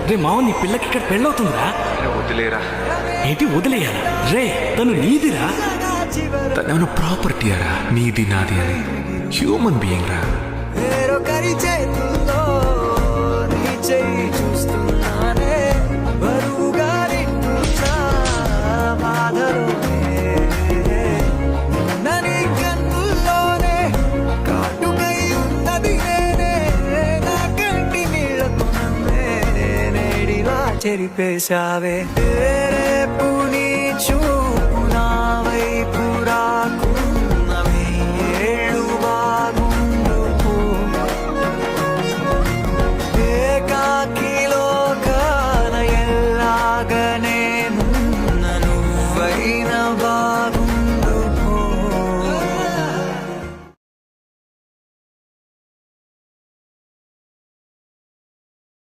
రే మావ, నీ పిల్లకి ఇక్కడ పెళ్ళవుతుందిరా. వదిలేరా. ఏంటి వదిలేయాలా? రే తను నీదిరా. తన ప్రాపర్టీ రా, నీది నాది అని. హ్యూమన్ బీయింగ్ రా. వేరొకరి చేతుల్లో నీ చెయ్యి చూస్తున్నానే, బరువుగా నిండున్నా బాధలోనే. నని కన్నుల్లోనే కాటుకై ఉన్నది నేనే, నా కంటి నీళ్లకు నన్నే నేడిలా చెరిపేశావే.